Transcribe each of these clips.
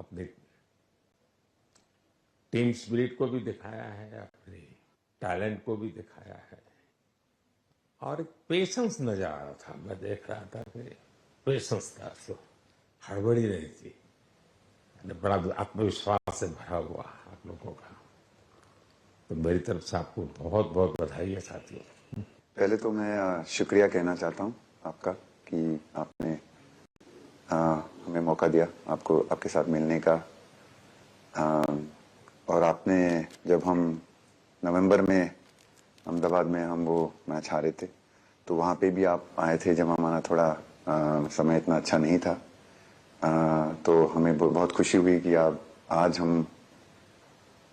अपने team spirit को भी दिखाया है, अपने टैलेंट को भी दिखाया है, और एक पेशेंस नजर आ रहा था। मैं देख रहा था कि पेशेंस था, तो हड़बड़ी नहीं थी, बड़ा आत्मविश्वास से भरा हुआ आप लोगों का। तो मेरी तरफ से आपको बहुत बहुत बधाई है साथियों। पहले तो मैं शुक्रिया कहना चाहता हूँ आपका कि आपने हमें मौका दिया आपको आपके साथ मिलने का। और आपने जब हम नवंबर में अहमदाबाद में हम वो मैच हारे थे, तो वहाँ पे भी आप आए थे जब हमारा थोड़ा समय इतना अच्छा नहीं था। तो हमें बहुत खुशी हुई कि आप आज हम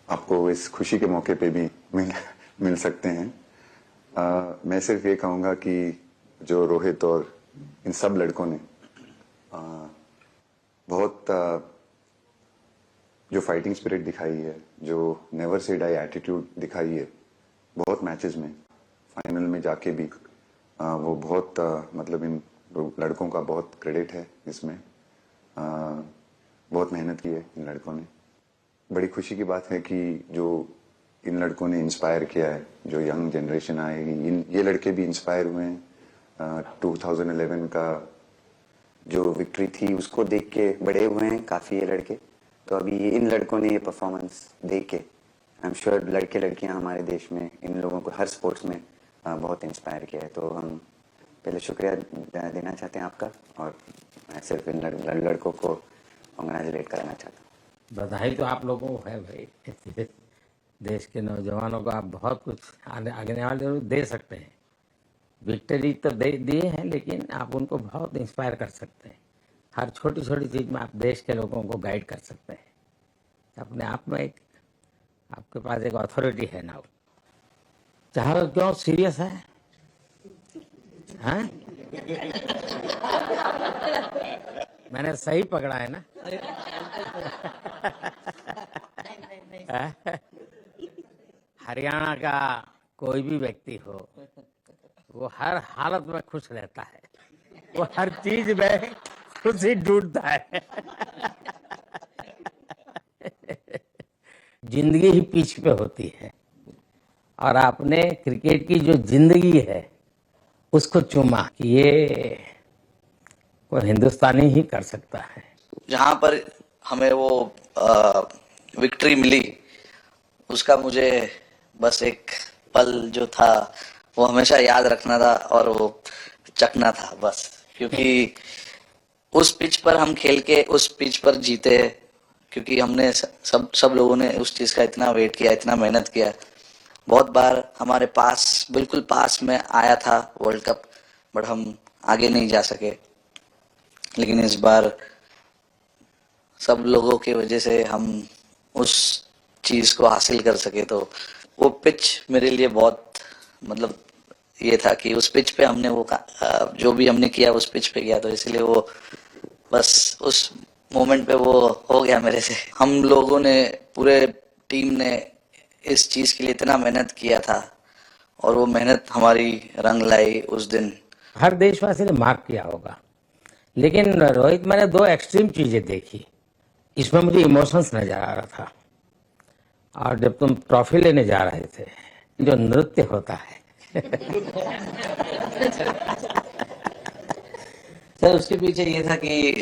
आपको इस खुशी के मौके पे भी मिल सकते हैं। मैं सिर्फ ये कहूँगा कि जो रोहित और इन सब लड़कों ने बहुत जो फाइटिंग स्पिरिट दिखाई है, जो नेवर से डाई एटीट्यूड दिखाई है बहुत मैचेस में, फाइनल में जाके भी वो बहुत मतलब इन लड़कों का बहुत क्रेडिट है इसमें। बहुत मेहनत की है इन लड़कों ने। बड़ी खुशी की बात है कि जो इन लड़कों ने इंस्पायर किया है, जो यंग जनरेशन आएगी, ये लड़के भी इंस्पायर हुए हैं। 2011 का जो विक्ट्री थी उसको देख के बड़े हुए हैं काफ़ी ये लड़के। तो अभी इन लड़कों ने ये परफॉर्मेंस देख के आई एम श्योर लड़के लड़कियां हमारे देश में इन लोगों को हर स्पोर्ट्स में बहुत इंस्पायर किया है। तो हम पहले शुक्रिया देना चाहते हैं आपका, और मैं सिर्फ इन लड़कों को कॉन्ग्रेचुलेट करना चाहता हूँ। बधाई तो आप लोगों को है भाई। देश के नौजवानों को आप बहुत कुछ आगे वाले दे सकते हैं। विक्ट्री तो दे दिए हैं, लेकिन आप उनको बहुत इंस्पायर कर सकते हैं। हर छोटी छोटी चीज में आप देश के लोगों को गाइड कर सकते हैं। अपने आप में एक आपके पास एक अथॉरिटी है ना। चाहे क्यों सीरियस है, हैं? मैंने सही पकड़ा है ना? हरियाणा का कोई भी व्यक्ति हो, वो हर हालत में खुश रहता है, वो हर चीज में खुशी ढूंढता है। जिंदगी ही पिच पे होती है, और आपने क्रिकेट की जो जिंदगी है उसको चुमा कि ये कोई हिंदुस्तानी ही कर सकता है। जहाँ पर हमें वो विक्ट्री मिली, उसका मुझे बस एक पल जो था वो हमेशा याद रखना था, और वो चखना था बस। क्योंकि उस पिच पर हम खेल के उस पिच पर जीते, क्योंकि हमने सब लोगों ने उस चीज का इतना वेट किया, इतना मेहनत किया। बहुत बार हमारे पास, बिल्कुल पास में आया था वर्ल्ड कप, बट हम आगे नहीं जा सके। लेकिन इस बार सब लोगों की वजह से हम उस चीज को हासिल कर सके। तो वो पिच मेरे लिए बहुत मतलब ये था कि उस पिच पे हमने वो जो भी हमने किया उस पिच पे किया, तो इसलिए वो बस उस मोमेंट पे वो हो गया मेरे से। हम लोगों ने, पूरे टीम ने इस चीज के लिए इतना मेहनत किया था, और वो मेहनत हमारी रंग लाई उस दिन। हर देशवासी ने मार्क किया होगा, लेकिन रोहित, मैंने दो एक्सट्रीम चीजें देखी। इसमें मुझे इमोशंस नजर आ रहा था, और जब तुम ट्रॉफी लेने जा रहे थे, जो नृत्य होता है सर, उसके पीछे ये था कि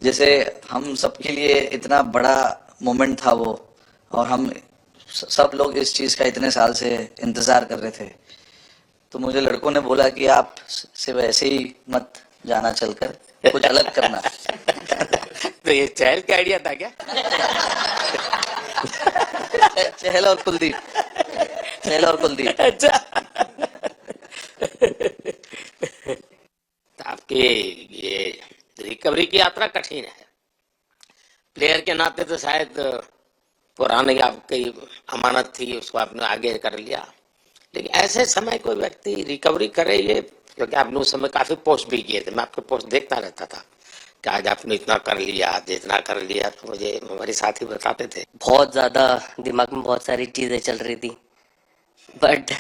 जैसे हम सबके लिए इतना बड़ा मोमेंट था वो, और हम सब लोग इस चीज का इतने साल से इंतजार कर रहे थे। तो मुझे लड़कों ने बोला कि आप सिर्फ ऐसे ही मत जाना, चलकर कुछ अलग करना। तो ये चहल का आइडिया था क्या? चहल और कुलदीप, चहल और कुलदीप। अच्छा। तो आपकी ये रिकवरी की यात्रा कठिन है। प्लेयर के नाते तो शायद पुरानी आपकी अमानत थी, उसको आपने आगे कर लिया। लेकिन ऐसे समय कोई व्यक्ति रिकवरी करे, ये क्योंकि आपने उस समय काफी पोस्ट भी किए थे, मैं आपके पोस्ट देखता रहता था कि आज आपने इतना कर लिया, आज इतना कर लिया। तो मुझे हमारे साथी बताते थे बहुत ज़्यादा दिमाग में बहुत सारी चीज़ें चल रही थी, बट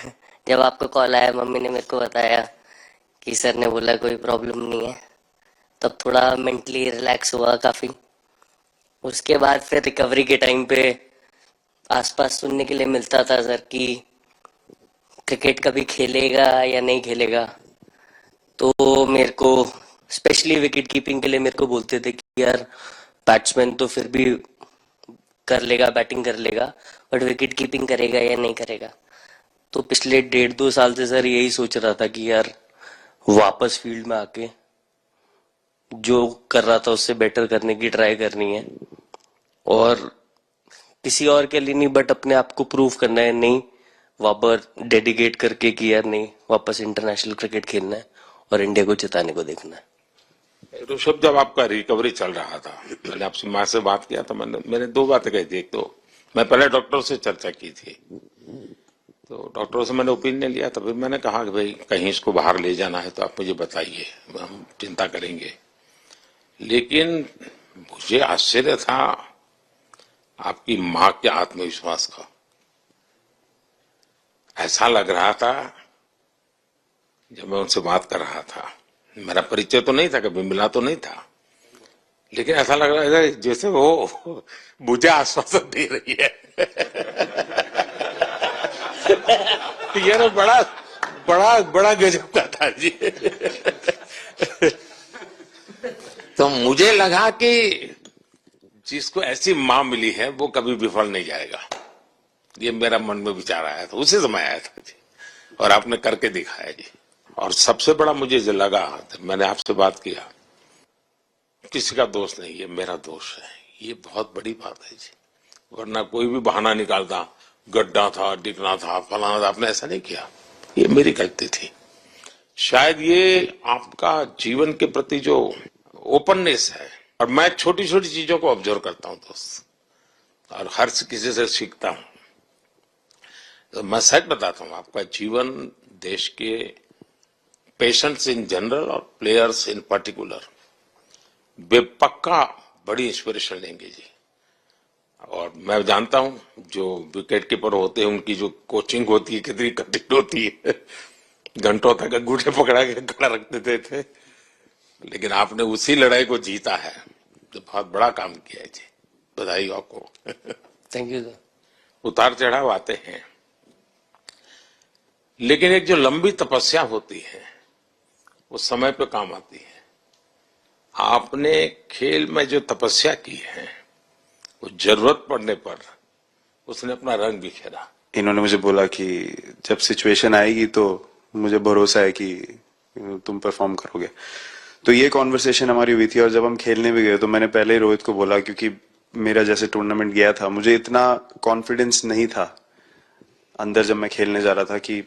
जब आपका कॉल आया, मम्मी ने मेरे को बताया कि सर ने बोला कोई प्रॉब्लम नहीं है, तब थोड़ा मेंटली रिलैक्स हुआ काफ़ी। उसके बाद फिर रिकवरी के टाइम पे आसपास सुनने के लिए मिलता था सर कि क्रिकेट कभी खेलेगा या नहीं खेलेगा। तो मेरे को स्पेशली विकेट कीपिंग के लिए मेरे को बोलते थे कि यार बैट्समैन तो फिर भी कर लेगा, बैटिंग कर लेगा, बट विकेट कीपिंग करेगा या नहीं करेगा। तो पिछले 1.5-2 साल से सर यही सोच रहा था कि यार वापस फील्ड में आके जो कर रहा था उससे बेटर करने की ट्राई करनी है, और किसी और के लिए नहीं बट अपने आप को प्रूव करना है, नहीं वापस डेडिकेट करके कि यार नहीं वापस इंटरनेशनल क्रिकेट खेलना है और इंडिया को जिताने को देखना है। ऋषभ, जब आपका रिकवरी चल रहा था, मैंने आपसे माँ से बात किया था, मैंने दो बातें कही थी। एक तो मैं पहले डॉक्टर से चर्चा की थी, तो डॉक्टरों से मैंने ओपिनियन लिया था। फिर मैंने कहा कि भाई कहीं इसको बाहर ले जाना है तो आप मुझे बताइए, हम चिंता करेंगे। लेकिन मुझे आश्चर्य था आपकी माँ के आत्मविश्वास का। ऐसा लग रहा था जब मैं उनसे बात कर रहा था, मेरा परिचय तो नहीं था, कभी मिला तो नहीं था, लेकिन ऐसा लग रहा है जैसे वो मुझे आश्वासन दे रही है। ये ना बड़ा बड़ा बड़ा गजब का था जी। तो मुझे लगा कि जिसको ऐसी मां मिली है वो कभी विफल नहीं जाएगा, ये मेरा मन में विचार आया था, उसी समय आया था जी, और आपने करके दिखाया जी। और सबसे बड़ा मुझे जो लगा, मैंने आपसे बात किया, किसी का दोष नहीं, ये मेरा दोष है, ये बहुत बड़ी बात है जी। वरना कोई भी बहाना निकालता, गड्ढा था, डिगना था, फलाना था, आपने ऐसा नहीं किया, ये मेरी गलती थी। शायद ये आपका जीवन के प्रति जो ओपननेस है, और मैं छोटी छोटी चीजों को ऑब्जर्व करता हूं दोस्त, और हर किसी से सीखता हूं। तो मैं सच बताता हूं, आपका जीवन देश के पेशेंट्स इन जनरल और प्लेयर्स इन पर्टिकुलर बेपक्का बड़ी इंस्पिरेशन लेंगे जी। और मैं जानता हूं जो विकेट कीपर होते हैं उनकी जो कोचिंग होती है कितनी कठिन होती है, घंटों तक अंगूठे पकड़ा के खड़ा रख देते थे, लेकिन आपने उसी लड़ाई को जीता है, तो बहुत बड़ा काम किया है जी, बधाई हो आपको। Thank you sir. उतार चढ़ाव आते हैं, लेकिन एक जो लंबी तपस्या होती है वो समय पे काम आती है। आपने खेल में जो तपस्या की है वो जरूरत पड़ने पर उसने अपना रंग बिखेरा। इन्होंने मुझे बोला कि जब सिचुएशन आएगी तो मुझे भरोसा है कि तुम परफॉर्म करोगे। तो ये कॉन्वर्सेशन हमारी हुई थी, और जब हम खेलने भी गए तो मैंने पहले ही रोहित को बोला, क्योंकि मेरा जैसे टूर्नामेंट गया था मुझे इतना कॉन्फिडेंस नहीं था अंदर जब मैं खेलने जा रहा था कि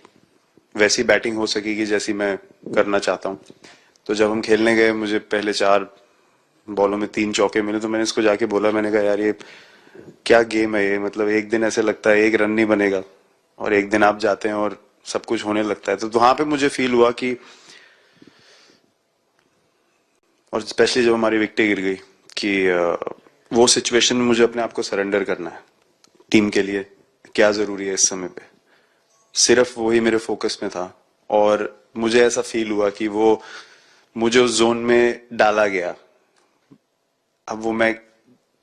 वैसी बैटिंग हो सकेगी जैसी मैं करना चाहता हूँ। तो जब हम खेलने गए मुझे पहले 4 बॉलों में 3 चौके मिले, तो मैंने इसको जाके बोला, मैंने कहा यार ये क्या गेम है ये, मतलब एक दिन ऐसे लगता है एक रन नहीं बनेगा और एक दिन आप जाते हैं और सब कुछ होने लगता है। तो वहां पे मुझे फील हुआ कि, और स्पेशली जब हमारी विकेट गिर गई, कि वो सिचुएशन में मुझे अपने आप को सरेंडर करना है। टीम के लिए क्या जरूरी है इस समय पे, सिर्फ वही मेरे फोकस में था। और मुझे ऐसा फील हुआ कि वो मुझे उस जोन में डाला गया। अब वो मैं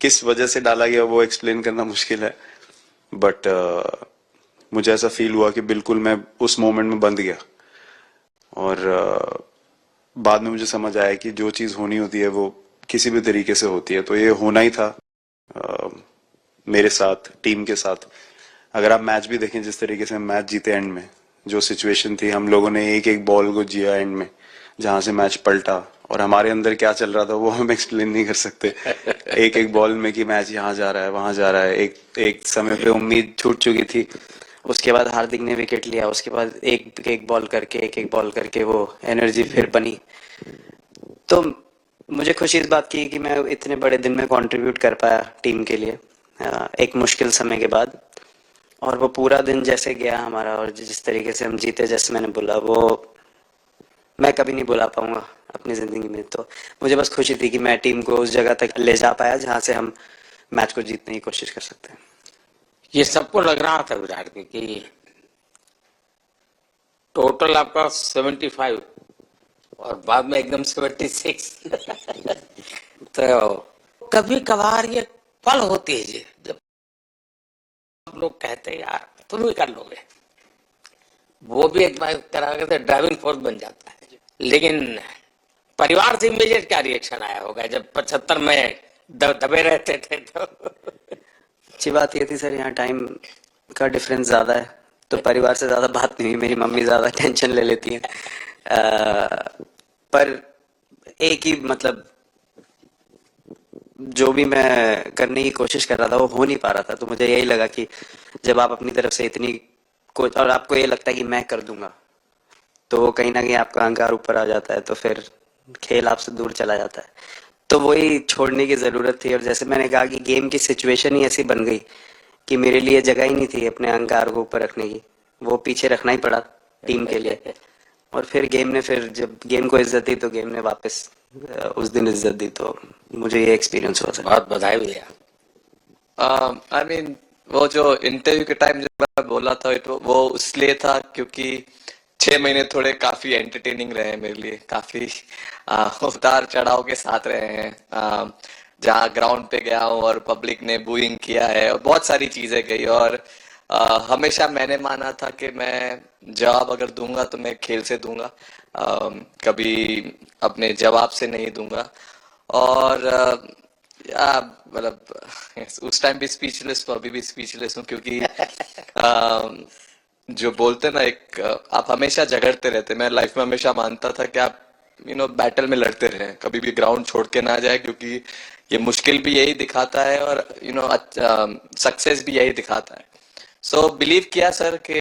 किस वजह से डाला गया वो एक्सप्लेन करना मुश्किल है, बट मुझे ऐसा फील हुआ कि बिल्कुल मैं उस मोमेंट में बंद गया। और बाद में मुझे समझ आया कि जो चीज होनी होती है वो किसी भी तरीके से होती है, तो ये होना ही था मेरे साथ, टीम के साथ। अगर आप मैच भी देखें जिस तरीके से हम मैच जीते एंड में, जो सिचुएशन थी, हम लोगों ने एक एक बॉल को जिया एंड में, जहां से मैच पलटा, और हमारे अंदर क्या चल रहा था वो हम एक्सप्लेन नहीं कर सकते। एक एक बॉल में कि मैच यहाँ जा रहा है वहां जा रहा है। एक समय पे उम्मीद छूट चुकी थी, उसके बाद हार्दिक ने विकेट लिया, उसके बाद एक एक बॉल करके वो एनर्जी फिर बनी। तो मुझे खुशी इस बात की कि मैं इतने बड़े दिन में कंट्रीब्यूट कर पाया टीम के लिए एक मुश्किल समय के बाद। और वो पूरा दिन जैसे गया हमारा, और जिस तरीके से हम जीते, जैसे मैंने बोला, वो मैं कभी नहीं भुला पाऊंगा अपनी जिंदगी में। तो मुझे बस खुशी थी कि मैं टीम को उस जगह तक ले जा पाया जहां से हम मैच को जीतने की कोशिश कर सकते हैं। ये सबको लग रहा था विराट के कि टोटल आपका 75 और बाद में एकदम 76। तो कभी कभार ये पल होती है जी, जब लोग कहते हैं यार तुम भी कर लोगे, वो भी एक तरह से ड्राइविंग फोर्स बन जाता है। लेकिन परिवार से इमीडिएट क्या रिएक्शन आया होगा जब 75 में दबे रहते थे तो? अच्छी बात ये थी सर, यहाँ टाइम का डिफरेंस ज़्यादा है, तो परिवार से ज़्यादा बात नहीं हुई। मेरी मम्मी ज़्यादा टेंशन ले लेती हैं। पर एक ही मतलब जो भी मैं करने की कोशिश कर रहा था वो हो नहीं पा रहा था, तो मुझे यही लगा कि जब आप अपनी तरफ से इतनी कुछ और आपको ये लगता है कि मैं कर दूंगा, तो वो कहीं ना कहीं आपका अहंकार ऊपर आ जाता है, तो फिर खेल आपसे दूर चला जाता है। तो वही छोड़ने की ज़रूरत थी। और जैसे मैंने कहा कि गेम की सिचुएशन ही ऐसी बन गई कि मेरे लिए जगह ही नहीं थी अपने अहंकार को ऊपर रखने की, वो पीछे रखना ही पड़ा टीम के लिए। और फिर गेम ने, फिर जब गेम को इज्जत दी तो गेम ने वापस उस दिन इज्जत दी, तो मुझे ये एक्सपीरियंस हुआ सर। बहुत बधाई भैया। आई मीन वो जो इंटरव्यू के टाइम जो मैं बोला था तो वो इसलिए था क्योंकि 6 महीने थोड़े काफी एंटरटेनिंग रहे हैं मेरे लिए, काफी उतार चढ़ाव के साथ रहे हैं। जहाँ ग्राउंड पे गया हूँ और पब्लिक ने बूइंग किया है और बहुत सारी चीजें गई, और हमेशा मैंने माना था कि मैं जवाब अगर दूंगा तो मैं खेल से दूंगा, कभी अपने जवाब से नहीं दूंगा। और मतलब उस टाइम भी स्पीचलेस तो अभी भी स्पीचलेस हूँ, क्योंकि जो बोलते ना एक आप हमेशा झगड़ते रहते। मैं लाइफ में हमेशा मानता था कि आप बैटल में लड़ते रहें, कभी भी ग्राउंड छोड़ के ना जाए, क्योंकि ये मुश्किल भी यही दिखाता है और सक्सेस भी यही दिखाता है। सो बिलीव किया सर कि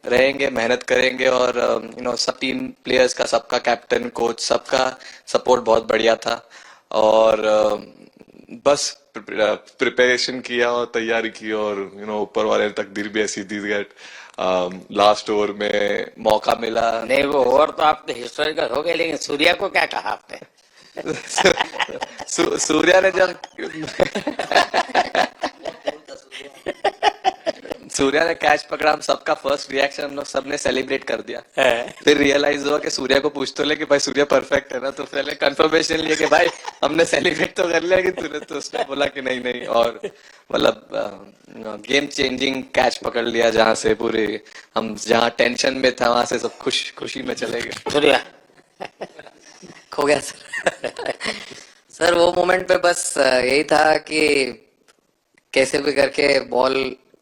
रहेंगे, मेहनत करेंगे, और सब टीम प्लेयर्स का, सबका कैप्टन, कोच, सबका सपोर्ट बहुत बढ़िया था। और बस प्रिपरेशन किया और तैयारी की, और ऊपर वाले तकदीर भी ऐसी दी गेट लास्ट ओवर में मौका मिला। नहीं, वो ओवर तो आपके हिस्टोरिकल हो गए, लेकिन सूर्या को क्या कहा आपने? सूर्या ने जब सूर्या ने कैच पकड़ा, हम सबका फर्स्ट रिएक्शन हम लोग सबने सेलिब्रेट कर दिया। फिर रियलाइज हुआ कि सूर्या को पूछ तो ले कि भाई सूर्या परफेक्ट है ना, तो पहले कंफर्मेशन लिया कि भाई हमने सेलिब्रेट तो कर लिया कि तूने, तो उसने बोला कि नहीं नहीं। और मतलब गेम चेंजिंग कैच पकड़ लिया, जहाँ से पूरे हम जहाँ टेंशन में था वहां से सब खुशी में चले गए। सूर्या खो गया सर। सर वो मोमेंट पे बस यही था कि कैसे भी करके बॉल,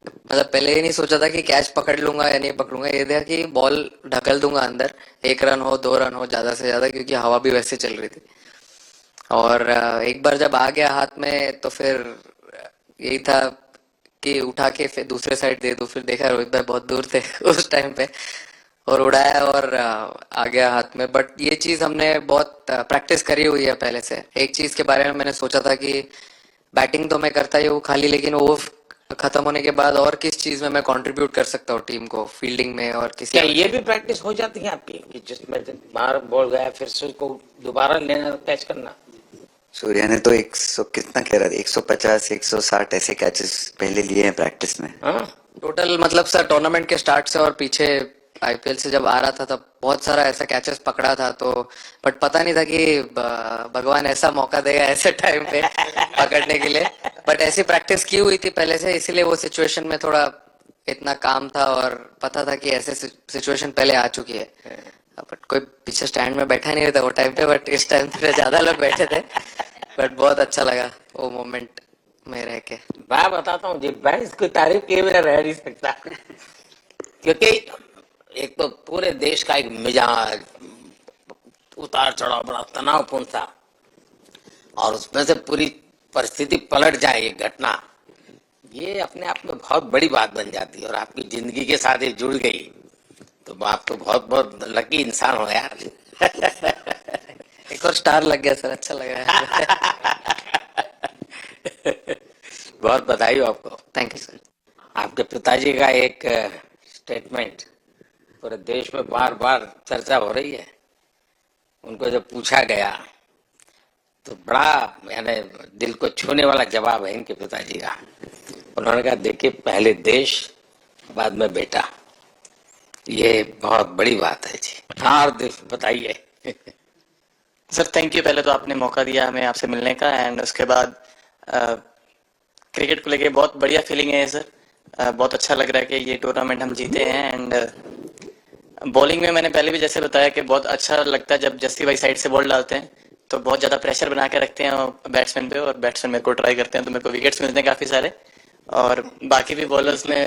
मतलब पहले ही नहीं सोचा था कि कैच पकड़ लूंगा या नहीं पकड़ूंगा, ये था कि बॉल ढकल दूंगा अंदर, 1 रन हो 2 रन हो ज्यादा से ज्यादा, क्योंकि हवा भी वैसे चल रही थी। और एक बार जब आ गया हाथ में तो फिर यही था कि उठा के फिर दूसरे साइड दे दो। फिर देखा रोहित भाई बहुत दूर थे उस टाइम पे, और उड़ाया और आ गया हाथ में। बट ये चीज हमने बहुत प्रैक्टिस करी हुई है पहले से। एक चीज के बारे में मैंने सोचा था कि बैटिंग तो मैं करता ही हूँ खाली, लेकिन वो खत्म होने के बाद और किस चीज में मैं कंट्रीब्यूट कर सकता हूँ टीम को, फील्डिंग में और किसी। क्या ये भी प्रैक्टिस हो जाती है आपकी कि जिसमें बाहर बॉल गया फिर से उसको दोबारा लेना, कैच करना? सूर्या ने तो 100 कितना कह रहा था, 150 160 ऐसे कैचेस पहले लिए हैं प्रैक्टिस में। हाँ टोटल मतलब सर टूर्नामेंट के स्टार्ट से और पीछे आईपीएल से जब आ रहा था तब बहुत सारा ऐसा कैचेस पकड़ा था, तो बट पता नहीं था कि भगवान ऐसा मौका देगा ऐसे टाइम पे पकड़ने के लिए। बट ऐसी प्रैक्टिस की हुई थी पहले से, इसीलिए वो सिचुएशन में थोड़ा इतना काम था और पता था कि ऐसे सिचुएशन पहले आ चुकी है। बट कोई पीछे स्टैंड में बैठा नहीं था वो टाइम पे, बट इस टाइम पे ज्यादा लोग बैठे थे। बट बहुत अच्छा लगा वो मोमेंट में रह के। मैं बताता हूँ जी, मैं इसकी तारीफ किए बिना रह नहीं सकता, क्योंकि एक तो पूरे देश का एक मिजाज, उतार चढ़ाव बड़ा तनावपूर्ण था, और उसमें से पूरी परिस्थिति पलट जाए ये घटना, ये अपने आप में बहुत बड़ी बात बन जाती है और आपकी जिंदगी के साथ ये जुड़ गई, तो आप तो बहुत बहुत लकी इंसान हो यार। एक और स्टार लग गया सर, अच्छा लगा। बहुत बधाई हो आपको। Thank you sir. आपके पिताजी का एक स्टेटमेंट पूरे देश में बार बार चर्चा हो रही है। उनको जब पूछा गया तो बड़ा यानी दिल को छूने वाला जवाब है इनके पिताजी का। उन्होंने कहा देखिए, पहले देश बाद में बेटा, ये बहुत बड़ी बात है जी। हाँ और बताइए। सर थैंक यू, पहले तो आपने मौका दिया हमें आपसे मिलने का, एंड उसके बाद क्रिकेट को लेके बहुत बढ़िया फीलिंग है सर। बहुत अच्छा लग रहा है कि ये टूर्नामेंट हम जीते हैं। एंड बॉलिंग में मैंने पहले भी जैसे बताया कि बहुत अच्छा लगता है जब जस्सी भाई साइड से बॉल डालते हैं तो बहुत ज़्यादा प्रेशर बना के रखते हैं बैट्समैन पे, और बैट्समैन मेरे को ट्राई करते हैं तो मेरे को विकेट्स मिलते हैं काफ़ी सारे। और बाकी भी बॉलर्स ने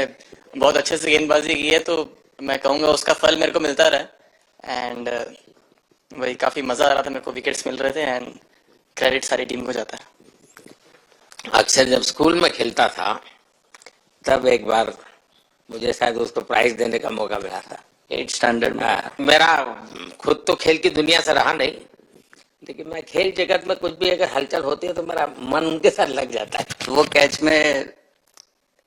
बहुत अच्छे से गेंदबाजी की है तो मैं कहूँगा उसका फल मेरे को मिलता रहा। एंड वही काफ़ी मज़ा आ रहा था, मेरे को विकेट्स मिल रहे थे एंड क्रेडिट सारी टीम को जाता है। अक्सर जब स्कूल में खेलता था तब एक बार मुझे शायद उसको प्राइज देने का मौका मिला था 8th स्टैंडर्ड में। मेरा खुद तो खेल की दुनिया से रहा नहीं, लेकिन मैं खेल जगत में कुछ भी अगर हलचल होती है तो मेरा मन उनके साथ लग जाता है। वो कैच में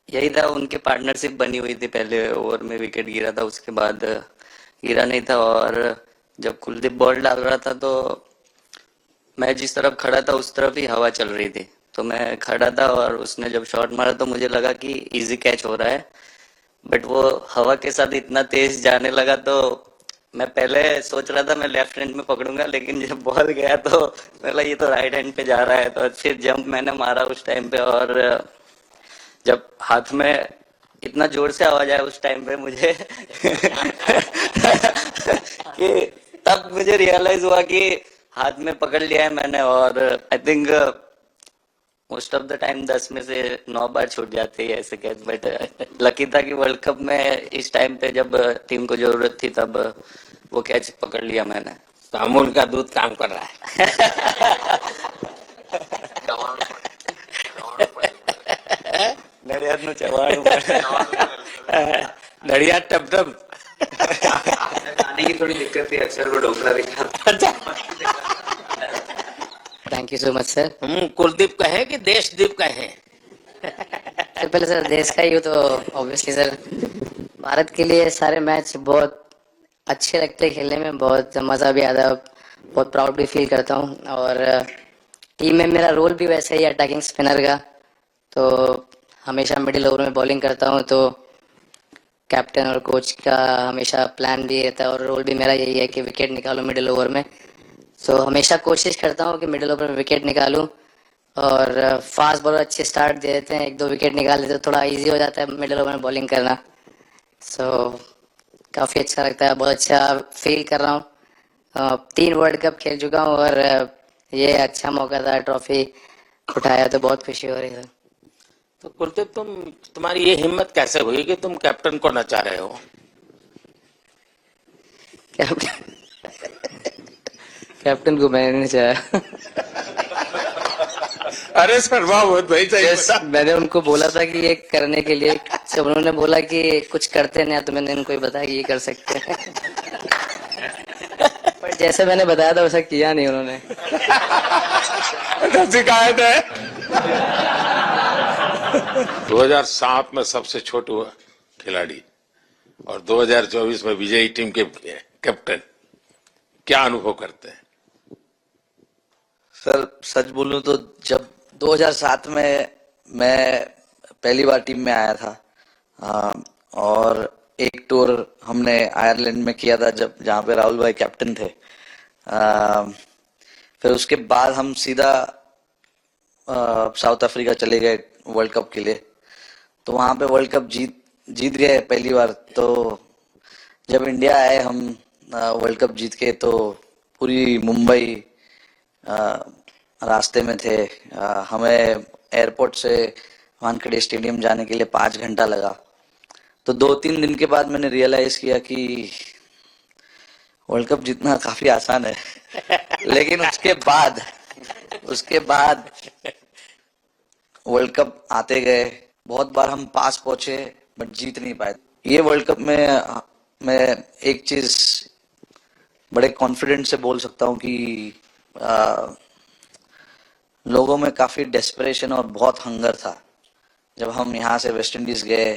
यही था, उनकी पार्टनरशिप बनी हुई थी, पहले ओवर में विकेट गिरा था, उसके बाद गिरा नहीं था। और जब कुलदीप बॉल डाल रहा था तो मैं जिस तरफ खड़ा था उस तरफ ही हवा चल रही थी, तो मैं खड़ा था और उसने जब शॉट मारा तो मुझे लगा कि इजी कैच हो रहा है, बट वो हवा के साथ इतना तेज जाने लगा तो मैं पहले सोच रहा था मैं लेफ्ट हैंड में पकड़ूंगा, लेकिन जब बॉल गया तो बोला ये तो राइट हैंड पे जा रहा है, तो फिर जंप मैंने मारा उस टाइम पे। और जब हाथ में इतना जोर से आवाज आया उस टाइम पे मुझे कि तब मुझे रियलाइज हुआ कि हाथ में पकड़ लिया है मैंने। और I think most of the time 10 में से 9 बार छूट जाते हैं ऐसे कैच, बट लकी था कि वर्ल्ड कप में इस टाइम पे जब टीम को जरूरत थी तब वो कैच पकड़ लिया मैंने। तो अमूल का दूध काम कर रहा है। नड़ियाद चवाड़ू नड़िया टप टप खाने की थोड़ी दिक्कत थी, अक्सर वो ढोकला दिखा। Thank you so much sir. Kuldeep कहे कि देशदीप कहे? सर पहले सर देश का ही हो तो ऑब्वियसली सर भारत के लिए सारे मैच बहुत अच्छे लगते हैं खेलने में, बहुत मज़ा भी आता है, बहुत प्राउड भी फील करता हूँ। और टीम में मेरा रोल भी वैसा ही है अटैकिंग स्पिनर का, तो हमेशा मिडिल ओवर में बॉलिंग करता हूँ, तो कैप्टन और कोच का हमेशा प्लान भी रहता है और रोल भी मेरा यही है कि विकेट निकालो मिडिल ओवर में। तो हमेशा कोशिश करता हूँ कि मिडिल ओवर में विकेट निकालूं, और फास्ट बॉलर अच्छे स्टार्ट दे देते हैं, 1-2 विकेट निकाल देते तो थोड़ा इजी हो जाता है मिडिल ओवर में बॉलिंग करना। सो काफ़ी अच्छा लगता है, बहुत अच्छा फील कर रहा हूँ। 3 वर्ल्ड कप खेल चुका हूँ और ये अच्छा मौका था, ट्रॉफी उठाया तो बहुत खुशी हो रही है। तो कुलदीप तुम्हारी ये हिम्मत कैसे हुई कि तुम कैप्टन को नचा रहे हो? कैप्टन को मैंने नहीं चाहा। अरे सर वाह, बहुत भाई चाहिए। मैंने उनको बोला था कि ये करने के लिए, जब उन्होंने बोला कि कुछ करते नहीं तो मैंने उनको बताया कि ये कर सकते हैं। पर जैसे मैंने बताया था वैसा किया नहीं उन्होंने। शिकायत है। 2007 में सबसे छोटे खिलाड़ी और 2024 में विजयी टीम के कैप्टन, क्या अनुभव करते हैं? सर सच बोलूं तो जब 2007 में मैं पहली बार टीम में आया था और एक टूर हमने आयरलैंड में किया था जब जहाँ पे राहुल भाई कैप्टन थे। फिर उसके बाद हम सीधा साउथ अफ्रीका चले गए वर्ल्ड कप के लिए, तो वहाँ पे वर्ल्ड कप जीत गए पहली बार। तो जब इंडिया आए हम वर्ल्ड कप जीत के, तो पूरी मुंबई रास्ते में थे। हमें एयरपोर्ट से वानखेड़े स्टेडियम जाने के लिए 5 घंटा लगा। तो 2-3 दिन के बाद मैंने रियलाइज किया कि वर्ल्ड कप जीतना काफी आसान है। लेकिन उसके बाद वर्ल्ड कप आते गए, बहुत बार हम पास पहुंचे बट जीत नहीं पाए। ये वर्ल्ड कप में मैं एक चीज बड़े कॉन्फिडेंट से बोल सकता हूँ कि लोगों में काफी डेस्परेशन और बहुत हंगर था। जब हम यहाँ से वेस्ट इंडीज गए,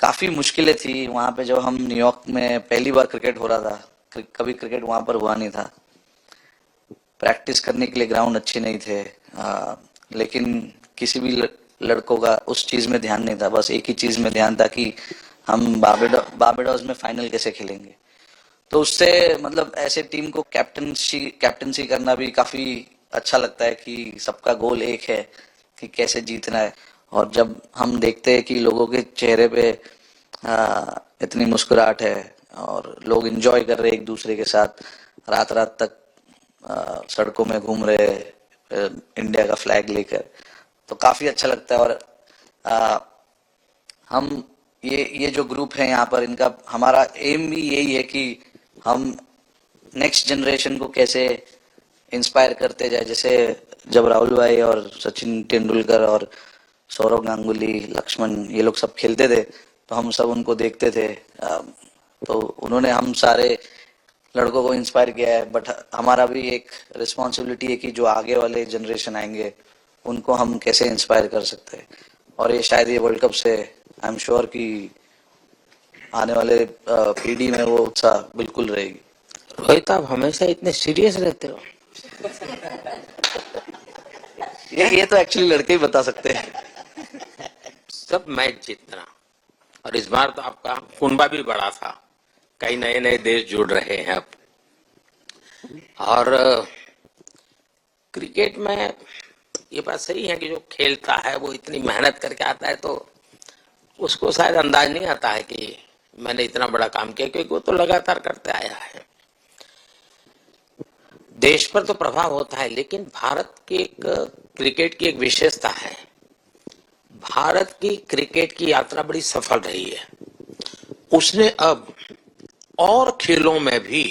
काफी मुश्किलें थी वहां पे। जब हम न्यूयॉर्क में पहली बार क्रिकेट हो रहा था, कभी क्रिकेट वहां पर हुआ नहीं था, प्रैक्टिस करने के लिए ग्राउंड अच्छे नहीं थे, लेकिन किसी भी लड़कों का उस चीज में ध्यान नहीं था। बस एक ही चीज में ध्यान था कि हम बारबाडोस में फाइनल कैसे खेलेंगे। तो उससे मतलब ऐसे टीम को कैप्टनसी करना भी काफी अच्छा लगता है कि सबका गोल एक है कि कैसे जीतना है। और जब हम देखते हैं कि लोगों के चेहरे पे इतनी मुस्कुराहट है और लोग एंजॉय कर रहे हैं एक दूसरे के साथ, रात रात तक सड़कों में घूम रहे इंडिया का फ्लैग लेकर, तो काफी अच्छा लगता है। और हम ये जो ग्रुप है यहाँ पर, इनका हमारा एम भी यही है कि हम नेक्स्ट जनरेशन को कैसे इंस्पायर करते जाए। जैसे जब राहुल भाई और सचिन तेंदुलकर और सौरव गांगुली, लक्ष्मण, ये लोग सब खेलते थे तो हम सब उनको देखते थे, तो उन्होंने हम सारे लड़कों को इंस्पायर किया है। बट हमारा भी एक रिस्पॉन्सिबिलिटी है कि जो आगे वाले जनरेशन आएंगे उनको हम कैसे इंस्पायर कर सकते हैं। और ये शायद ये वर्ल्ड कप से आई एम श्योर कि आने वाले पीढ़ी में वो उत्साह बिल्कुल रहेगी। रोहित, आप हमेशा इतने सीरियस रहते हो। ये तो एक्चुअली लड़के ही बता सकते हैं। सब मैच जीतना, और इस बार तो आपका कुनबा भी बड़ा था, कई नए नए देश जुड़ रहे हैं अब। और क्रिकेट में ये बात सही है कि जो खेलता है वो इतनी मेहनत करके आता है, तो उसको शायद अंदाज नहीं आता है कि मैंने इतना बड़ा काम किया, क्योंकि वो तो लगातार करते आया है। देश पर तो प्रभाव होता है, लेकिन भारत की एक क्रिकेट की एक विशेषता है, भारत की क्रिकेट की यात्रा बड़ी सफल रही है। उसने अब और खेलों में भी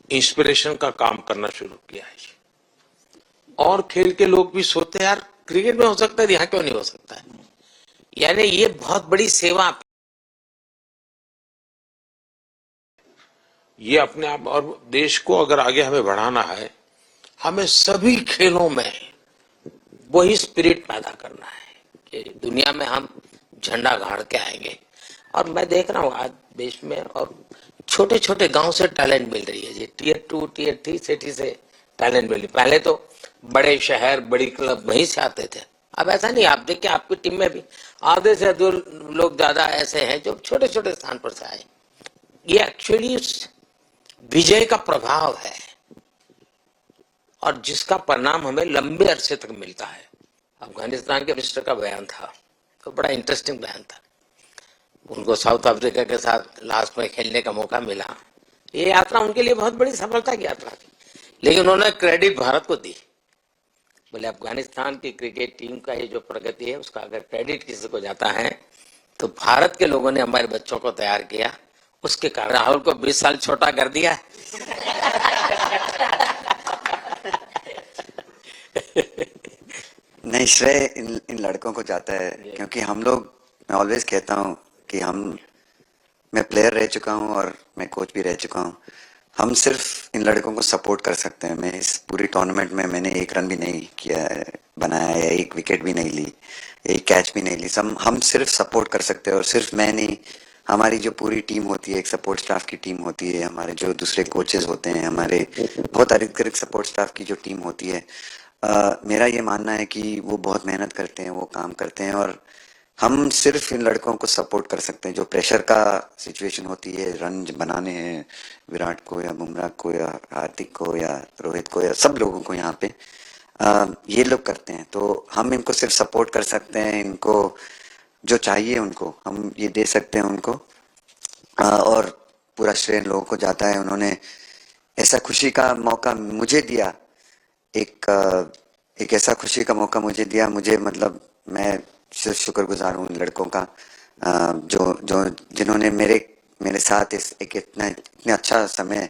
इंस्पिरेशन का काम करना शुरू किया है, और खेल के लोग भी सोचते हैं यार क्रिकेट में हो सकता है, यहाँ क्यों नहीं हो सकता है। यानी ये बहुत बड़ी सेवा, ये अपने आप, और देश को अगर आगे हमें बढ़ाना है, हमें सभी खेलों में वही स्पिरिट पैदा करना है कि दुनिया में हम झंडा गाड़ के आएंगे। और मैं देख रहा हूँ आज देश में और छोटे छोटे गांव से टैलेंट मिल रही है जी, टियर 2 टियर 3 सिटी से टैलेंट मिल रही। पहले तो बड़े शहर बड़ी क्लब वहीं से आते थे, अब ऐसा नहीं। आप देखिए आपकी टीम में भी आधे से अधिक लोग ज्यादा ऐसे हैं जो छोटे छोटे स्थान पर से आए। ये एक्चुअली विजय का प्रभाव है, और जिसका परिणाम हमें लंबे अरसे तक मिलता है। अफगानिस्तान के मिनिस्टर का बयान था, तो बड़ा इंटरेस्टिंग बयान था। उनको साउथ अफ्रीका के साथ लास्ट में खेलने का मौका मिला। ये यात्रा उनके लिए बहुत बड़ी सफलता की यात्रा थी, लेकिन उन्होंने क्रेडिट भारत को दी। बोले अफगानिस्तान की क्रिकेट टीम का ये जो प्रगति है, उसका अगर क्रेडिट किसी को जाता है तो भारत के लोगों ने हमारे बच्चों को तैयार किया, उसके कारण राहुल को 20 साल छोटा कर दिया। नहीं, श्रेय इन लड़कों को जाता है, क्योंकि हम लोग, मैं ऑलवेज कहता हूँ कि मैं प्लेयर रह चुका हूँ और मैं कोच भी रह चुका हूँ। हम सिर्फ इन लड़कों को सपोर्ट कर सकते हैं। मैं इस पूरी टूर्नामेंट में मैंने एक रन भी नहीं किया बनाया, या एक विकेट भी नहीं ली, एक कैच भी नहीं ली। हम सिर्फ सपोर्ट कर सकते हैं। और सिर्फ मैं नहीं, हमारी जो पूरी टीम होती है, एक सपोर्ट स्टाफ की टीम होती है, हमारे जो दूसरे कोचेस होते हैं, हमारे बहुत अधिक सपोर्ट स्टाफ की जो टीम होती है, मेरा ये मानना है कि वो बहुत मेहनत करते हैं, वो काम करते हैं, और हम सिर्फ इन लड़कों को सपोर्ट कर सकते हैं। जो प्रेशर का सिचुएशन होती है, रन बनाने हैं विराट को या बुमराह को या हार्दिक को या रोहित को या सब लोगों को, यहाँ पे ये लोग करते हैं। तो हम इनको सिर्फ सपोर्ट कर सकते हैं, इनको जो चाहिए उनको हम ये दे सकते हैं उनको, और पूरा श्रेय लोगों को जाता है। उन्होंने ऐसा खुशी का मौका मुझे दिया, एक ऐसा खुशी का मौका मुझे दिया। मुझे मतलब मैं सिर्फ शुक्रगुजार हूँ इन लड़कों का, जिन्होंने मेरे साथ इतना अच्छा समय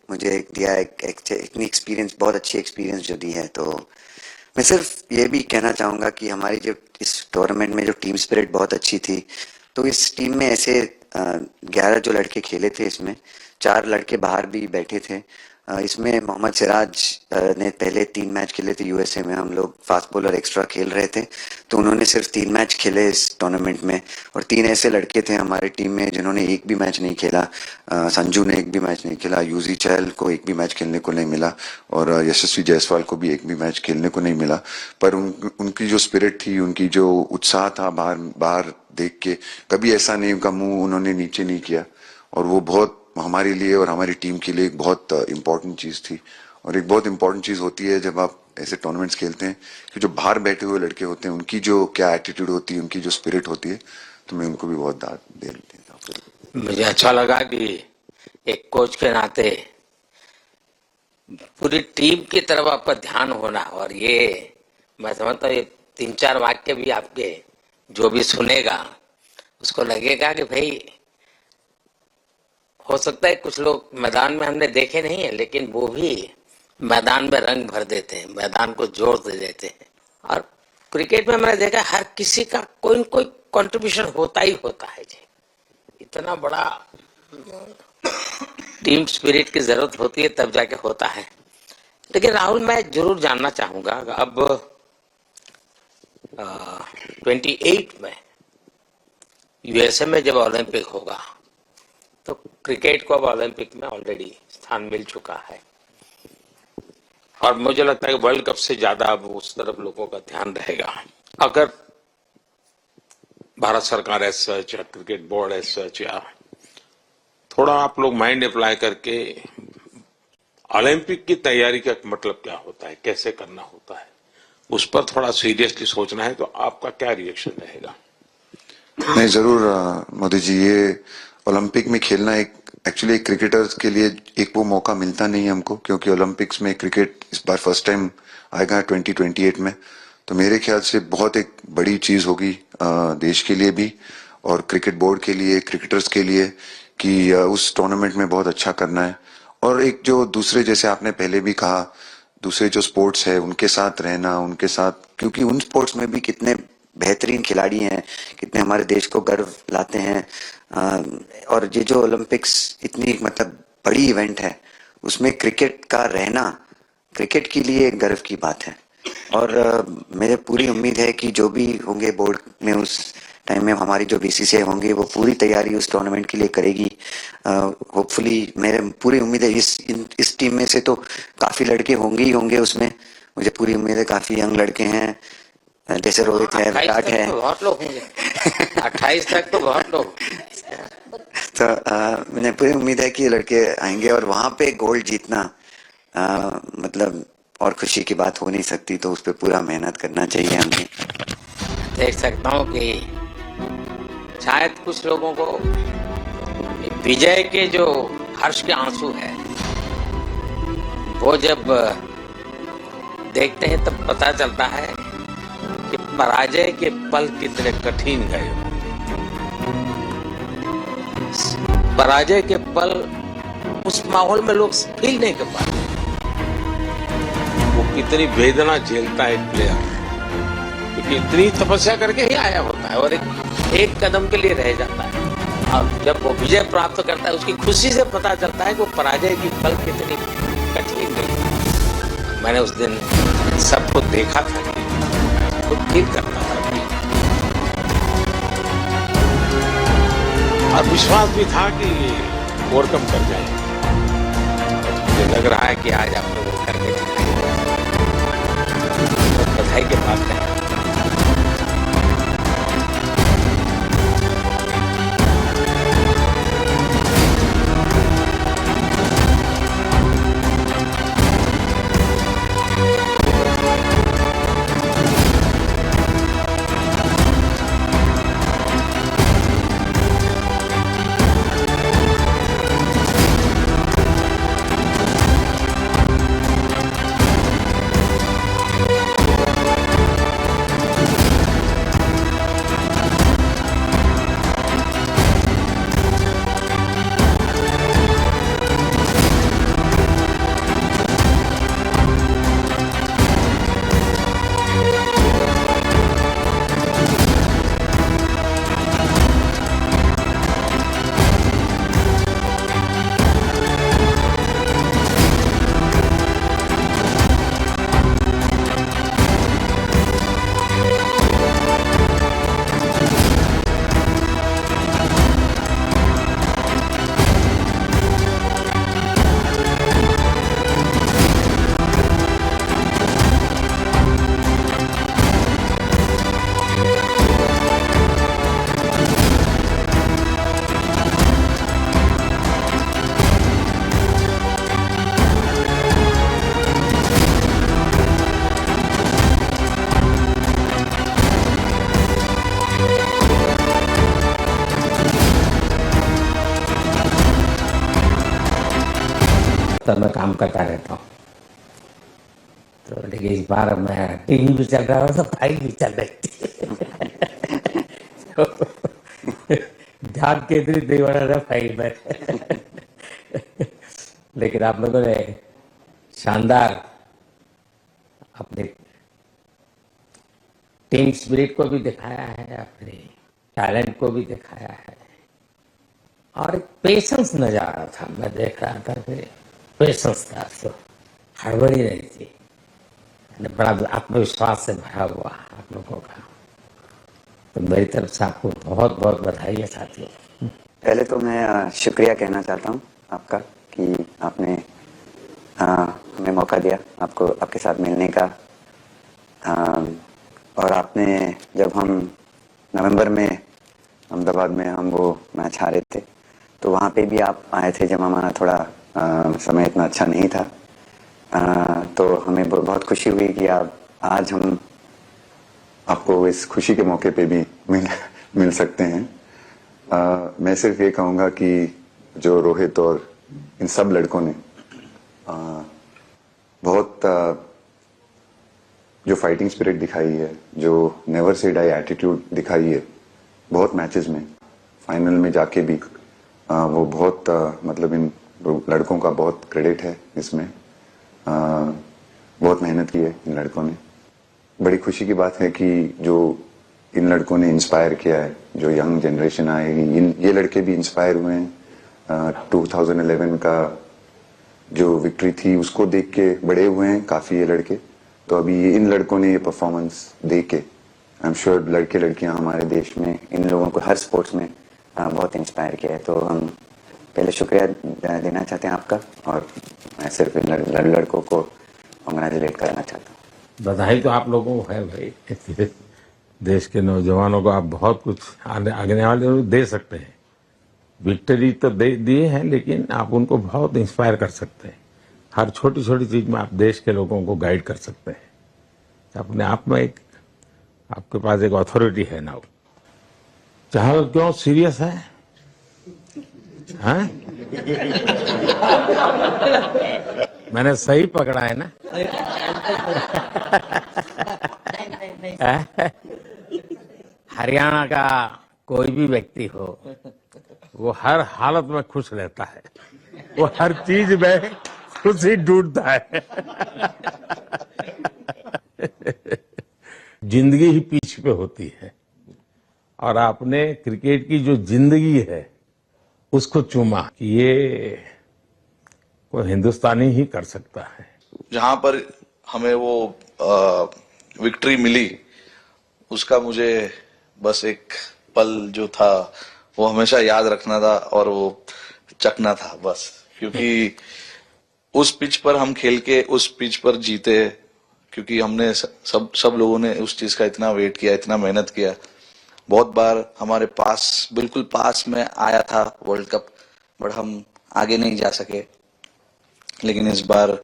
मुझे दिया, इतनी एक्सपीरियंस, बहुत अच्छी एक्सपीरियंस जो दी है। तो मैं सिर्फ ये भी कहना चाहूँगा कि हमारी जो इस टूर्नामेंट में जो टीम स्पिरिट बहुत अच्छी थी। तो इस टीम में ऐसे 11 जो लड़के खेले थे, इसमें 4 लड़के बाहर भी बैठे थे। इसमें मोहम्मद सिराज ने पहले 3 मैच खेले थे यूएसए में, हम लोग फास्ट बॉलर एक्स्ट्रा खेल रहे थे, तो उन्होंने सिर्फ 3 मैच खेले इस टूर्नामेंट में। और 3 ऐसे लड़के थे हमारी टीम में जिन्होंने एक भी मैच नहीं खेला। संजू ने एक भी मैच नहीं खेला, यूजी चहल को एक भी मैच खेलने को नहीं मिला, और यशस्वी जायसवाल को भी एक भी मैच खेलने को नहीं मिला। पर उनकी जो स्पिरिट थी, उनकी जो उत्साह था, बाहर देख के कभी ऐसा नहीं, उनका मुंह उन्होंने नीचे नहीं किया, और वो बहुत हमारे लिए और हमारी टीम के लिए एक बहुत इम्पोर्टेंट चीज थी। और एक बहुत इम्पोर्टेंट चीज होती है जब आप ऐसे टूर्नामेंट्स खेलते हैं कि जो बाहर बैठे हुए लड़के होते हैं उनकी जो क्या एटीट्यूड होती है, उनकी जो स्पिरिट होती है, तो मैं उनको भी बहुत दाद दे देता हूँ। मुझे अच्छा लगा कि एक कोच के नाते पूरी टीम की तरफ आपका ध्यान होना, और ये मैं समझता हूँ ये 3-4 वाक्य भी आपके जो भी सुनेगा उसको लगेगा कि भाई हो सकता है कुछ लोग मैदान में हमने देखे नहीं है, लेकिन वो भी मैदान में रंग भर देते हैं, मैदान को जोर दे देते हैं। और क्रिकेट में मैंने देखा हर किसी का कोई न कोई कंट्रीब्यूशन होता ही होता है जी। इतना बड़ा टीम स्पिरिट की जरूरत होती है तब जाके होता है। लेकिन राहुल, मैं जरूर जानना चाहूंगा, अब 28 में यूएसए में जब ओलंपिक होगा तो क्रिकेट को अब ओलंपिक में ऑलरेडी स्थान मिल चुका है, और मुझे लगता है कि वर्ल्ड कप से ज्यादा अब उस तरफ लोगों का ध्यान रहेगा। अगर भारत सरकार एज सच या क्रिकेट बोर्ड एज सच या थोड़ा आप लोग माइंड अप्लाई करके ओलंपिक की तैयारी का मतलब क्या होता है, कैसे करना होता है, उस पर थोड़ा सीरियसली सोचना है, तो आपका क्या रिएक्शन रहेगा? नहीं, जरूर मोदी जी, ये ओलंपिक में खेलना एक एक्चुअली क्रिकेटर्स के लिए एक वो मौका मिलता नहीं है हमको, क्योंकि ओलंपिक्स में क्रिकेट इस बार फर्स्ट टाइम आएगा 2028 में। तो मेरे ख्याल से बहुत एक बड़ी चीज होगी देश के लिए भी और क्रिकेट बोर्ड के लिए, क्रिकेटर्स के लिए, कि उस टूर्नामेंट में बहुत अच्छा करना है। और एक जो दूसरे, जैसे आपने पहले भी कहा, दूसरे जो स्पोर्ट्स है उनके साथ रहना, उनके साथ, क्योंकि उन स्पोर्ट्स में भी कितने बेहतरीन खिलाड़ी हैं, कितने हमारे देश को गर्व लाते हैं। और ये जो ओलंपिक्स इतनी मतलब बड़ी इवेंट है, उसमें क्रिकेट का रहना क्रिकेट के लिए एक गर्व की बात है। और मेरे पूरी उम्मीद है कि जो भी होंगे बोर्ड में उस टाइम में, हमारी जो बीसीसीआई होंगे वो पूरी तैयारी उस टूर्नामेंट के लिए करेगी। होपफुली मेरे पूरी उम्मीद है इस टीम में से तो काफी लड़के होंगे ही होंगे उसमें, मुझे पूरी उम्मीद है। काफी यंग लड़के हैं, जैसे रोहित है, विराट है, बहुत लोग होंगे 28 तक तो बहुत लोग। तो मैंने पूरी उम्मीद है कि लड़के आएंगे और वहां पे गोल्ड जीतना मतलब और खुशी की बात हो नहीं सकती, तो उस पर पूरा मेहनत करना चाहिए हमें। देख सकता हूँ कि शायद कुछ लोगों को विजय के जो हर्ष के आंसू है वो जब देखते हैं तब पता चलता है कि पराजय के पल कितने कठिन गए। पराजय के पल उस माहौल में लोग फील नहीं कर पाते, वो कितनी वेदना झेलता है एक प्लेयर, क्योंकि इतनी तपस्या करके ही आया होता है और एक कदम के लिए रह जाता है। और जब वो विजय प्राप्त करता है उसकी खुशी से पता चलता है कि वो पराजय की पल कितनी कठिन गई। मैंने उस दिन सबको देखा था, खुद फील करता था और विश्वास भी था कि ओवरकम कर जाएंगे। मुझे लग रहा है कि आज आप लोग करके दिखाएंगे। बधाई के बात है। दफ्तर में काम करता रहता हूँ। तो लेकिन इस बार मैं टीवी भी चल रहा था, फाइल भी चल रही थी। जाग के इतनी देर बना था फाइल में। लेकिन आप लोगों ने शानदार अपने टीम स्पिरिट को भी दिखाया है, अपने टैलेंट को भी दिखाया है, और एक पेशेंस नजर आ रहा था। मैं देख रहा था कि पेशेंस था, तो हड़बड़ी नहीं थी, बड़ा आत्मविश्वास से भरा हुआ आप लोगों का। तो मेरी तरफ से आपको बहुत बहुत बधाई है साथियों। पहले तो मैं शुक्रिया कहना चाहता हूँ आपका कि आपने हमें मौका दिया आपको आपके साथ मिलने का। और आपने जब हम नवंबर में अहमदाबाद में हम वो मैच हारे थे, तो वहाँ पे भी आप आए थे जब हमारा थोड़ा समय इतना अच्छा नहीं था। तो हमें बहुत खुशी हुई कि आप आज हम आपको इस खुशी के मौके पे भी मिल सकते हैं। मैं सिर्फ ये कहूँगा कि जो रोहित और इन सब लड़कों ने बहुत जो फाइटिंग स्पिरिट दिखाई है, जो नेवर से डाई एटीट्यूड दिखाई है बहुत मैचेस में, फाइनल में जाके भी वो बहुत मतलब इन लड़कों का बहुत क्रेडिट है इसमें। बहुत मेहनत की है इन लड़कों ने। बड़ी खुशी की बात है कि जो इन लड़कों ने इंस्पायर किया है, जो यंग जनरेशन आएगी, ये लड़के भी इंस्पायर हुए हैं। 2011 का जो विक्ट्री थी उसको देख के बड़े हुए हैं काफ़ी ये लड़के। तो अभी ये इन लड़कों ने ये परफॉर्मेंस दे के आई एम श्योर लड़के लड़कियां हमारे देश में इन लोगों को हर स्पोर्ट्स में बहुत इंस्पायर किया है। तो हम पहले शुक्रिया देना चाहते हैं आपका, और मैं सिर्फ इन लड़कों को कॉन्ग्रेचुलेट करना चाहता हूँ। बधाई तो आप लोगों को है भाई। देश के नौजवानों को आप बहुत कुछ आगे वाले लोग दे सकते हैं। विक्ट्री तो दिए हैं, लेकिन आप उनको बहुत इंस्पायर कर सकते हैं। हर छोटी छोटी चीज में आप देश के लोगों को गाइड कर सकते हैं। अपने आप में एक आपके पास एक अथॉरिटी है ना। चाहे क्यों सीरियस है, हैं? मैंने सही पकड़ा है ना? हरियाणा का कोई भी व्यक्ति हो, वो हर हालत में खुश रहता है, वो हर चीज में खुशी ढूंढता है। जिंदगी ही पीछ पे होती है, और आपने क्रिकेट की जो जिंदगी है उसको चुमा कि ये कोई हिंदुस्तानी ही कर सकता है। जहां पर हमें वो विक्ट्री मिली, उसका मुझे बस एक पल जो था वो हमेशा याद रखना था, और वो चखना था बस। क्योंकि उस पिच पर हम खेल के उस पिच पर जीते, क्योंकि हमने सब लोगों ने उस चीज का इतना वेट किया, इतना मेहनत किया। बहुत बार हमारे पास, बिल्कुल पास में आया था वर्ल्ड कप, बट हम आगे नहीं जा सके। लेकिन इस बार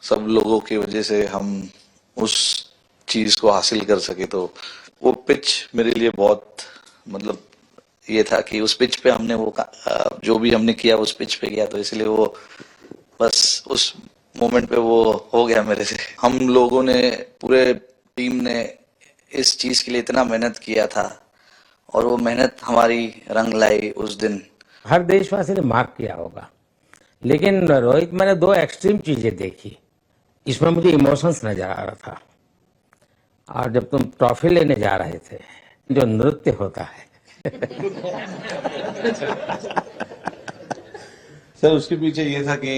सब लोगों की वजह से हम उस चीज को हासिल कर सके। तो वो पिच मेरे लिए बहुत मतलब ये था कि उस पिच पे हमने वो जो भी हमने किया उस पिच पे किया, तो इसलिए वो बस उस मोमेंट पे वो हो गया मेरे से। हम लोगों ने, पूरे टीम ने इस चीज के लिए इतना मेहनत किया था, और वो मेहनत हमारी रंग लाई उस दिन। हर देशवासी ने मार्क किया होगा, लेकिन रोहित, मैंने दो एक्सट्रीम चीजें देखी। इसमें मुझे इमोशंस नजर आ रहा था, और जब तुम ट्रॉफी लेने जा रहे थे, जो नृत्य होता है सर, उसके पीछे ये था कि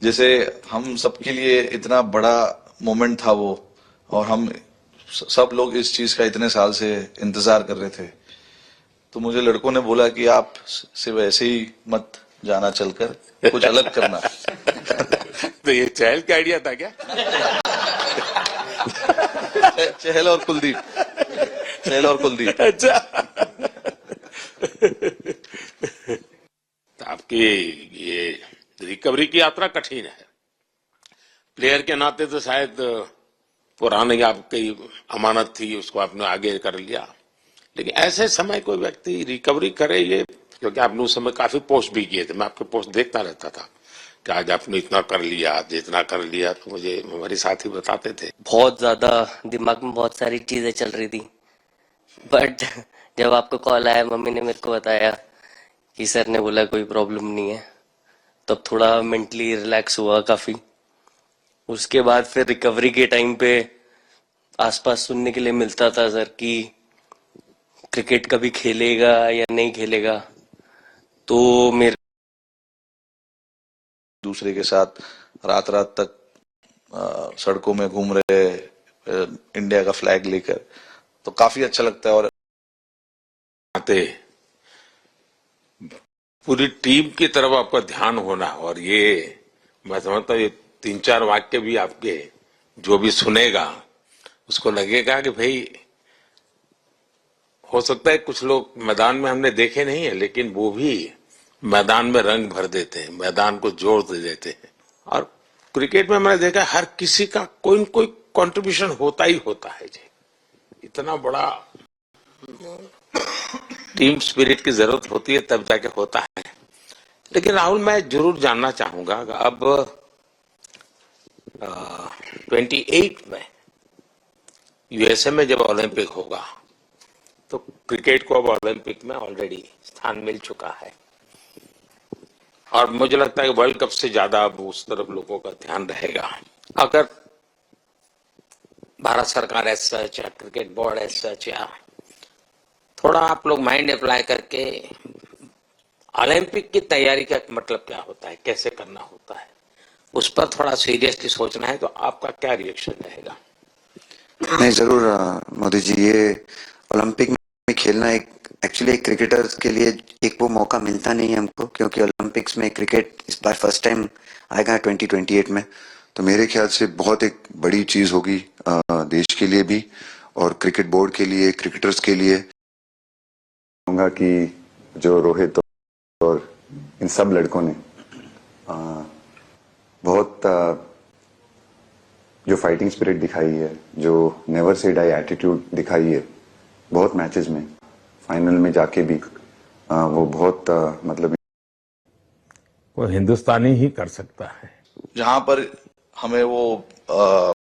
जैसे हम सबके लिए इतना बड़ा मोमेंट था वो, और हम सब लोग इस चीज का इतने साल से इंतजार कर रहे थे। तो मुझे लड़कों ने बोला कि आप सिर्फ ऐसे ही मत जाना, चलकर कुछ अलग करना। तो ये चहल का आइडिया था क्या? चहल और कुलदीप, चहल और कुलदीप। अच्छा। तो आपकी ये रिकवरी की यात्रा कठिन है। प्लेयर के नाते तो शायद पुरानी आपकी अमानत थी, उसको आपने आगे कर लिया, लेकिन ऐसे समय कोई व्यक्ति रिकवरी करे, ये क्योंकि आपने उस समय काफी पोस्ट भी किए थे, मैं आपके पोस्ट देखता रहता था कि आज आपने इतना कर लिया, आज इतना कर लिया, तो मुझे हमारे साथी बताते थे। बहुत ज्यादा दिमाग में बहुत सारी चीजें चल रही थी, बट जब आपका कॉल आया, मम्मी ने मेरे को बताया कि सर ने बोला कोई प्रॉब्लम नहीं है, तब थोड़ा मेंटली रिलैक्स हुआ काफी। उसके बाद फिर रिकवरी के टाइम पे आसपास सुनने के लिए मिलता था सर कि क्रिकेट कभी खेलेगा या नहीं खेलेगा, तो मेरे दूसरे के साथ रात रात तक सड़कों में घूम रहे इंडिया का फ्लैग लेकर, तो काफी अच्छा लगता है। और आते पूरी टीम की तरफ आपका ध्यान होना, और ये मैं समझता हूँ ये 3-4 वाक्य भी आपके जो भी सुनेगा उसको लगेगा कि भाई हो सकता है कुछ लोग मैदान में हमने देखे नहीं है, लेकिन वो भी मैदान में रंग भर देते हैं, मैदान को जोड़ दे देते हैं। और क्रिकेट में मैंने देखा हर किसी का कोई न कोई कंट्रीब्यूशन होता ही होता है जी। इतना बड़ा टीम स्पिरिट की जरूरत होती है तब जाके होता है। लेकिन राहुल, मैं जरूर जानना चाहूंगा अब 28 में यूएसए में जब ओलंपिक होगा, तो क्रिकेट को अब ओलंपिक में ऑलरेडी स्थान मिल चुका है, और मुझे लगता है कि वर्ल्ड कप से ज्यादा अब उस तरफ लोगों का ध्यान रहेगा। अगर भारत सरकार एज सच या क्रिकेट बोर्ड एज सच या थोड़ा आप लोग माइंड अप्लाई करके ओलंपिक की तैयारी का मतलब क्या होता है, कैसे करना होता है, उस पर थोड़ा सीरियसली सोचना है, तो आपका क्या रिएक्शन रहेगा? नहीं, जरूर मोदी जी, ये ओलंपिक में खेलना एक्चुअली एक क्रिकेटर्स के लिए एक वो मौका मिलता नहीं है हमको, क्योंकि ओलंपिक्स में क्रिकेट इस बार फर्स्ट टाइम आएगा 2028 में। तो मेरे ख्याल से बहुत एक बड़ी चीज होगी देश के लिए भी और क्रिकेट बोर्ड के लिए, क्रिकेटर्स के लिए। कहूँगा कि जो रोहित और इन सब लड़कों ने बहुत जो फाइटिंग स्पिरिट दिखाई है, जो नेवर से डाई एटीट्यूड दिखाई है, बहुत मैचेस में फाइनल में जाके भी वो बहुत मतलब वो हिंदुस्तानी ही कर सकता है। जहां पर हमें वो